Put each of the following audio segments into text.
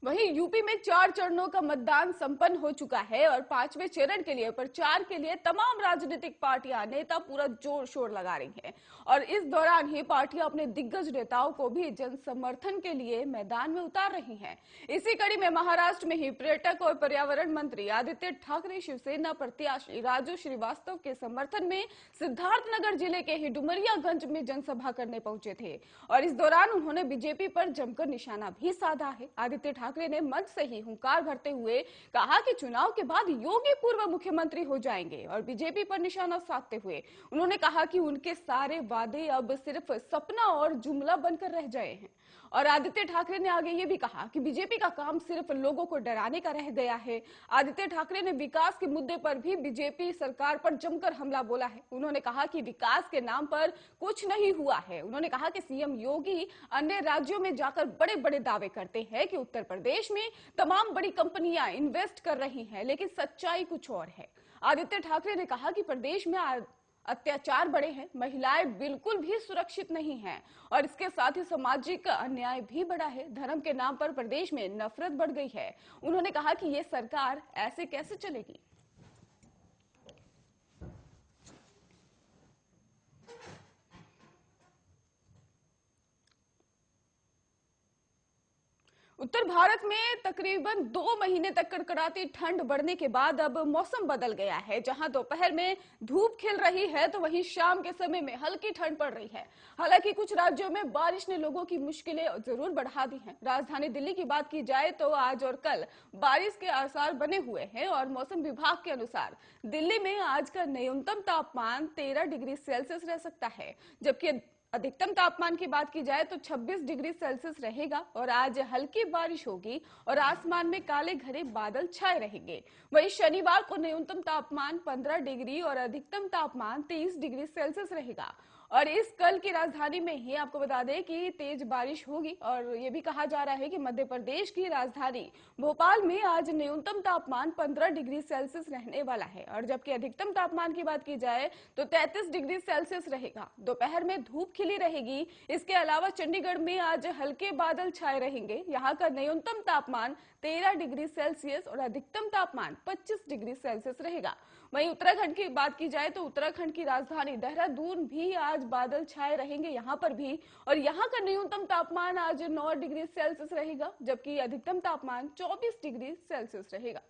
वहीं यूपी में 4 चरणों का मतदान संपन्न हो चुका है और 5वें चरण के लिए प्रचार के लिए तमाम राजनीतिक पार्टियां नेता पूरा जोर शोर लगा रही हैं और इस दौरान ही पार्टियां अपने दिग्गज नेताओं को भी जन समर्थन के लिए मैदान में उतार रही हैं। इसी कड़ी में महाराष्ट्र में ही पर्यटक और पर्यावरण मंत्री आदित्य ठाकरे शिवसेना प्रत्याशी राजू श्रीवास्तव के समर्थन में सिद्धार्थनगर जिले के ही डुमरियागंज में जनसभा करने पहुंचे थे और इस दौरान उन्होंने बीजेपी पर जमकर निशाना भी साधा है। आदित्य ठाकरे ने मंच से ही हुंकार भरते हुए कहा कि चुनाव के बाद योगी पूर्व मुख्यमंत्री हो जाएंगे और बीजेपी पर निशाना साधते हुए उन्होंने कहा कि उनके सारे वादे अब सिर्फ सपना और जुमला बनकर रह गए हैं। और आदित्य ठाकरे ने आगे ये भी कहा कि बीजेपी का काम सिर्फ लोगों को डराने का रह गया है। आदित्य ठाकरे ने विकास के मुद्दे पर भी बीजेपी सरकार पर जमकर हमला बोला है। उन्होंने कहा कि विकास के नाम पर कुछ नहीं हुआ है। उन्होंने कहा कि सीएम योगी अन्य राज्यों में जाकर बड़े बड़े दावे करते हैं कि उत्तर प्रदेश में तमाम बड़ी कंपनियां इन्वेस्ट कर रही हैं, लेकिन सच्चाई कुछ और है। आदित्य ठाकरे ने कहा कि प्रदेश में अत्याचार बढ़े हैं, महिलाएं बिल्कुल भी सुरक्षित नहीं हैं और इसके साथ ही सामाजिक अन्याय भी बढ़ा है। धर्म के नाम पर प्रदेश में नफरत बढ़ गई है। उन्होंने कहा कि ये सरकार ऐसे कैसे चलेगी। उत्तर भारत में तकरीबन 2 महीने तक कड़कड़ाती ठंड बढ़ने के बाद अब मौसम बदल गया है। जहां दोपहर में धूप खिल रही है तो वहीं शाम के समय में हल्की ठंड पड़ रही है। हालांकि कुछ राज्यों में बारिश ने लोगों की मुश्किलें जरूर बढ़ा दी हैं। राजधानी दिल्ली की बात की जाए तो आज और कल बारिश के आसार बने हुए हैं और मौसम विभाग के अनुसार दिल्ली में आज का न्यूनतम तापमान 13 डिग्री सेल्सियस रह सकता है, जबकि अधिकतम तापमान की बात की जाए तो 26 डिग्री सेल्सियस रहेगा और आज हल्की बारिश होगी और आसमान में काले घने बादल छाए रहेंगे। वहीं शनिवार को न्यूनतम तापमान 15 डिग्री और अधिकतम तापमान 23 डिग्री सेल्सियस रहेगा और इस कल की राजधानी में ही आपको बता दें कि तेज बारिश होगी और ये भी कहा जा रहा है कि मध्य प्रदेश की राजधानी भोपाल में आज न्यूनतम तापमान 15 डिग्री सेल्सियस रहने वाला है और जबकि अधिकतम तापमान की बात की जाए तो 33 डिग्री सेल्सियस रहेगा। दोपहर में धूप खिली रहेगी। इसके अलावा चंडीगढ़ में आज हल्के बादल छाए रहेंगे। यहाँ का न्यूनतम तापमान 13 डिग्री सेल्सियस और अधिकतम तापमान 25 डिग्री सेल्सियस रहेगा। वहीं उत्तराखंड की बात की जाए तो उत्तराखंड की राजधानी देहरादून भी आज बादल छाए रहेंगे यहाँ पर भी और यहाँ का न्यूनतम तापमान आज 9 डिग्री सेल्सियस रहेगा, जबकि अधिकतम तापमान 24 डिग्री सेल्सियस रहेगा।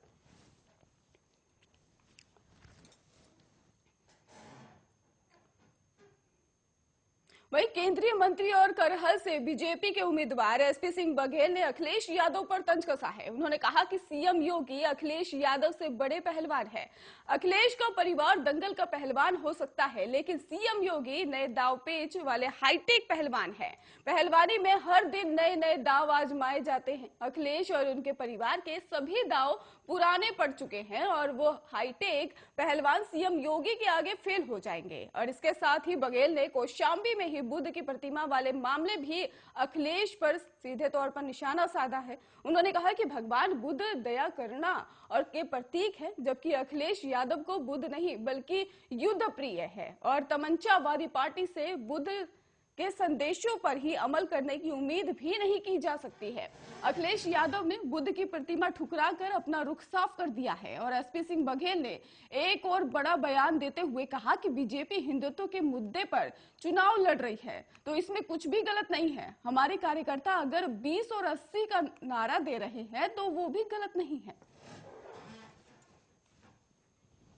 वहीं केंद्रीय मंत्री और करहल से बीजेपी के उम्मीदवार एसपी सिंह बघेल ने अखिलेश यादव पर तंज कसा है। उन्होंने कहा कि सीएम योगी अखिलेश यादव से बड़े पहलवान है। अखिलेश का परिवार दंगल का पहलवान हो सकता है, लेकिन सीएम योगी नए दावपेच वाले हाईटेक पहलवान है। पहलवानी में हर दिन नए नए दाव आजमाए जाते हैं। अखिलेश और उनके परिवार के सभी दाव पुराने पड़ चुके हैं और वो हाईटेक पहलवान सीएम योगी के आगे फेल हो जाएंगे। और इसके साथ ही बघेल ने कौशाम्बी में ही बुद्ध की प्रतिमा वाले मामले भी अखिलेश पर सीधे तौर पर निशाना साधा है। उन्होंने कहा कि भगवान बुद्ध दया करुणा और के प्रतीक है, जबकि अखिलेश यादव को बुद्ध नहीं बल्कि युद्ध प्रिय है और तमंचावादी पार्टी से बुद्ध के संदेशों पर ही अमल करने की उम्मीद भी नहीं की जा सकती है। अखिलेश यादव ने बुद्ध की प्रतिमा ठुकराकर अपना रुख साफ कर दिया है और एसपी सिंह बघेल ने एक और बड़ा बयान देते हुए कहा कि बीजेपी हिंदुत्व के मुद्दे पर चुनाव लड़ रही है तो इसमें कुछ भी गलत नहीं है। हमारे कार्यकर्ता अगर 20 और 80 का नारा दे रहे हैं तो वो भी गलत नहीं है।